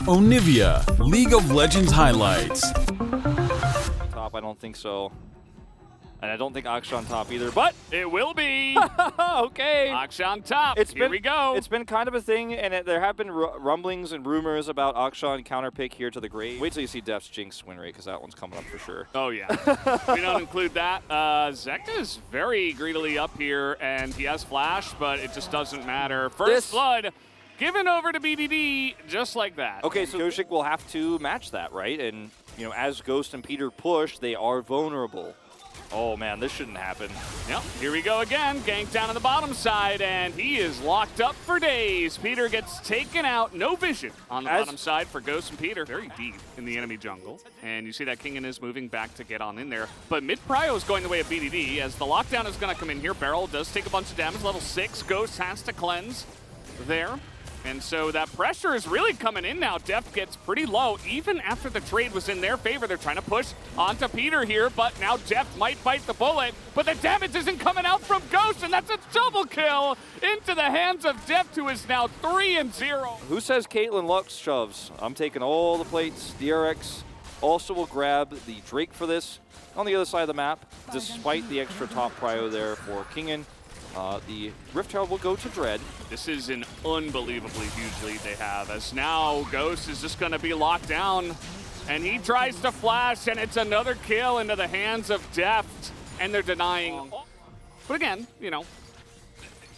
Onivia, League of Legends highlights. Top, I don't think so. And I don't think Akshan top either, but It will be. okay. Akshan top. Here we go. It's been kind of a thing, and there have been rumblings and rumors about Akshan counterpick here to the grave. Wait till you see Def's Jinx win rate, because that one's coming up for sure. Oh, yeah. We don't include that. Zeka is very greedily up here, and he has flash, but it just doesn't matter. First blood given over to BDD just like that. Okay, so Yoshik will have to match that, right? And, you know, as Ghost and Peter push, they are vulnerable. Oh man, this shouldn't happen. Yep, here we go again. Gank down on the bottom side, and he is locked up for days. Peter gets taken out. No vision on the bottom side for Ghost and Peter. Very deep in the enemy jungle. And you see that Kingen is moving back to get on in there. But mid-prio is going the way of BDD, as the lockdown is going to come in here. Beryl does take a bunch of damage. Level 6, Ghost has to cleanse there. And so that pressure is really coming in now. Def gets pretty low. Even after the trade was in their favor, they're trying to push onto Peter here, but now Def might bite the bullet, but the damage isn't coming out from Ghost, and that's a double kill into the hands of Def, who is now 3-0. Who says Caitlyn Lux shoves? I'm taking all the plates. DRX also will grab the Drake for this on the other side of the map, despite the extra top prio there for Kingen. The Rift Herald will go to Dread. This is an unbelievably huge lead they have, as now Ghost is just going to be locked down, and he tries to flash, and it's another kill into the hands of Deft, and they're denying. But again, you know,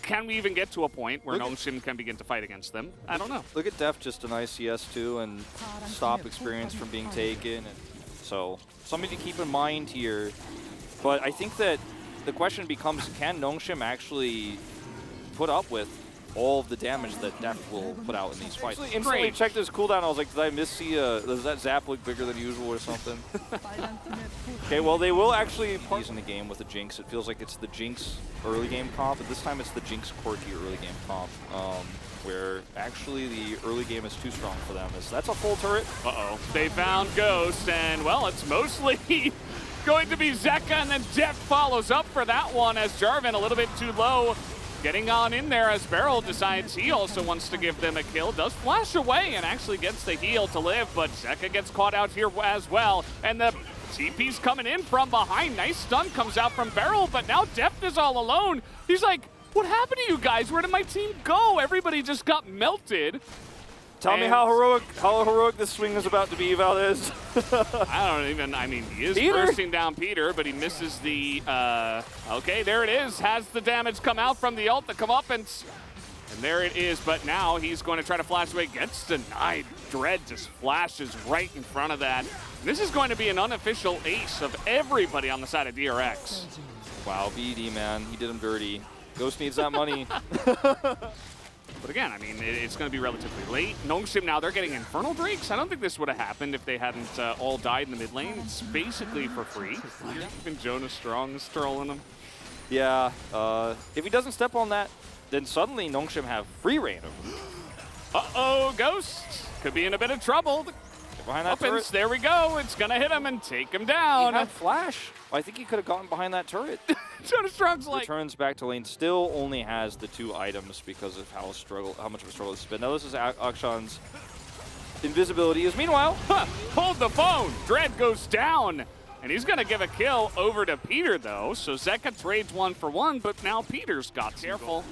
can we even get to a point where Nongshim can begin to fight against them? I don't know. Look at Deft, just an ICS too, and stop experience from being taken. And so something to keep in mind here. But I think that the question becomes, can Nongshim actually put up with all of the damage that Def will put out in these fights? Instantly checked his cooldown. I was like, did I miss does that zap look bigger than usual or something? Okay, well, they will actually use in the game with the Jinx. It feels like it's the Jinx early game comp, but this time it's the Jinx quirky early game comp, where actually the early game is too strong for them. That's a full turret. Uh-oh. They found Ghost, and, well, it's mostly going to be Zeka, and then Def follows up for that one, as Jarvan a little bit too low. Getting on in there as Beryl decides he also wants to give them a kill. Does flash away and actually gets the heal to live, but Zeka gets caught out here as well. And the TP's coming in from behind. Nice stun comes out from Beryl, but now Deft is all alone. He's like, what happened to you guys? Where did my team go? Everybody just got melted. Tell me how heroic this swing is about to be, Valdez. I mean, he is bursting down Peter, but he misses the, okay, there it is. Has the damage come out from the ult, the comeuppance. And there it is, but now he's going to try to flash away. Gets denied. Dread just flashes right in front of that. This is going to be an unofficial ace of everybody on the side of DRX. Wow, BD, man, he did him dirty. Ghost needs that money. But again, I mean, it's going to be relatively late. Nongshim now, they're getting Infernal Drakes. I don't think this would have happened if they hadn't all died in the mid lane. It's basically for free. Even Jonas Strong is trolling him. Yeah, if he doesn't step on that, then suddenly Nongshim have free reign of him. Uh-oh, Ghost could be in a bit of trouble. Behind that turret. There we go. It's going to hit him and take him down. He had flash. I think he could have gotten behind that turret. Jonas Strong's like... Returns back to lane. Still only has the 2 items because of how much of a struggle this has been. Now this is Akshan's invisibility. Meanwhile, hold the phone. Dread goes down. And he's going to give a kill over to Peter, though. So Zeka trades 1 for 1, but now Peter's got careful.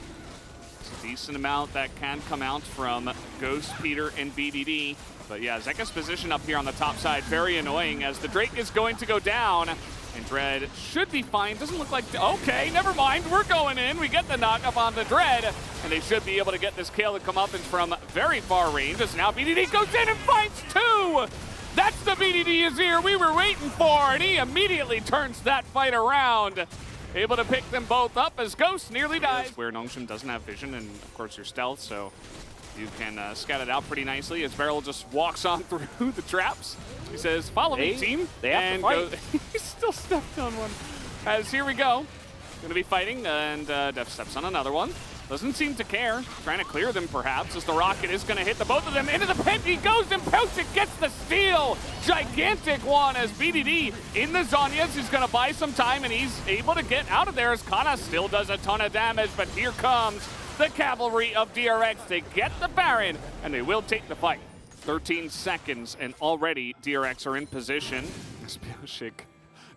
It's a decent amount that can come out from Ghost, Peter, and BDD. But yeah, Zeka's position up here on the top side, very annoying, as the Drake is going to go down. And Dread should be fine. Doesn't look like... Okay, never mind. We're going in. We get the knock up on the Dread. And they should be able to get this kill to come up and from very far range. As now BDD goes in and finds 2! That's the BDD Azir we were waiting for. And he immediately turns that fight around. Able to pick them both up as Ghost nearly dies. Where Nongshim doesn't have vision and, of course, your stealth. So you can scout it out pretty nicely as Beryl just walks on through the traps. He says, follow me, team. They have to fight. He still stepped on one. As here we go. Going to be fighting, and Def steps on another one. Doesn't seem to care. Trying to clear them, perhaps, as the rocket is going to hit the both of them. Into the pit, he goes, and Pelchik gets the steal. Gigantic one as BDD in the Zhonya's. He's going to buy some time, and he's able to get out of there as Kana still does a ton of damage, but here comes the cavalry of DRX. They get the Baron, and they will take the fight. 13 seconds, and already DRX are in position. Spioshik.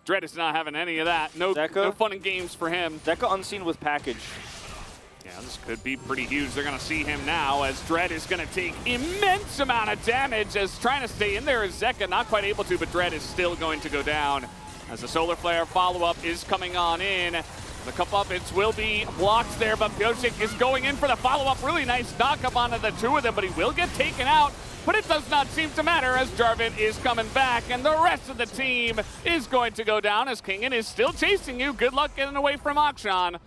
Dread is not having any of that. No fun and games for him. Zeka unseen with package. Yeah, this could be pretty huge. They're going to see him now as Dread is going to take immense amount of damage as trying to stay in there is Zeka. Not quite able to, but Dread is still going to go down as the Solar Flare follow-up is coming on in. The comeuppance will be blocked there, but Spioshik is going in for the follow-up. Really nice knock-up onto the two of them, but he will get taken out. But it does not seem to matter as Jarvan is coming back, and the rest of the team is going to go down as Kingen is still chasing you. Good luck getting away from Akshan.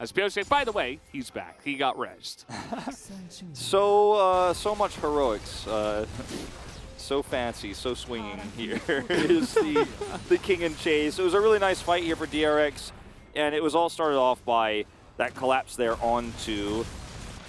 As Spioshik, by the way, he's back. He got rezzed. So much heroics. So fancy, so swinging here is the Kingen chase. It was a really nice fight here for DRX, and it was all started off by that collapse there onto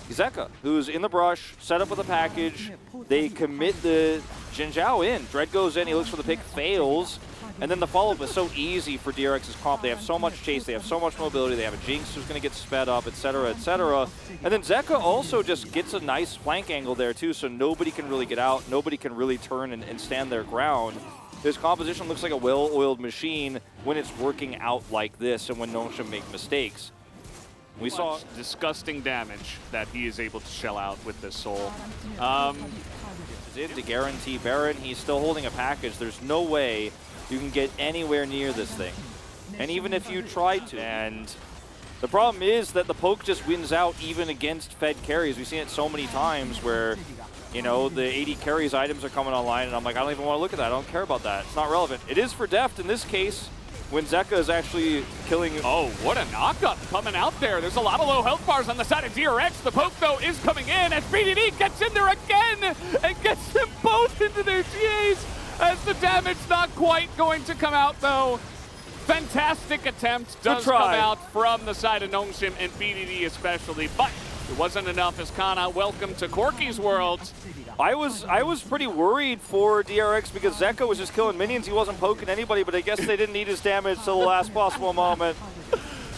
Zeka, who's in the brush, set up with a package. They commit the Jin Zhao in. Dread goes in, he looks for the pick, fails. And then the follow-up is so easy for DRX's comp. They have so much chase, they have so much mobility, they have a Jinx who's going to get sped up, etc., etc. And then Zeka also just gets a nice flank angle there too, so nobody can really get out, nobody can really turn and stand their ground. His composition looks like a well-oiled machine when it's working out like this and when Nongshim make mistakes. We saw disgusting damage that he is able to shell out with this soul. To guarantee Baron, he's still holding a package. There's no way you can get anywhere near this thing. And even if you try to. And the problem is that the poke just wins out even against fed carries. We've seen it so many times where, you know, the 80 carries items are coming online and I'm like, I don't even want to look at that. I don't care about that. It's not relevant. It is for Deft in this case when Zeka is actually killing. Oh, what a knockup coming out there. There's a lot of low health bars on the side of DRX. The poke, though, is coming in as BDD gets in there again and gets them both into their GAs as the damage not quite going to come out, though. Fantastic attempt does come out from the side of Nongshim and BDD especially, but it wasn't enough as Kana, welcome to Corky's world. I was pretty worried for DRX because Zeka was just killing minions. He wasn't poking anybody, but I guess they didn't need his damage till the last possible moment.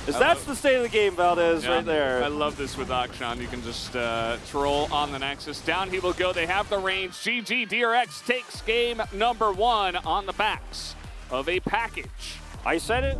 That's the state of the game, Valdez, right there. I love this with Akshan. You can just troll on the Nexus. Down he will go. They have the range. GG DRX takes game number 1 on the backs of a package. I said it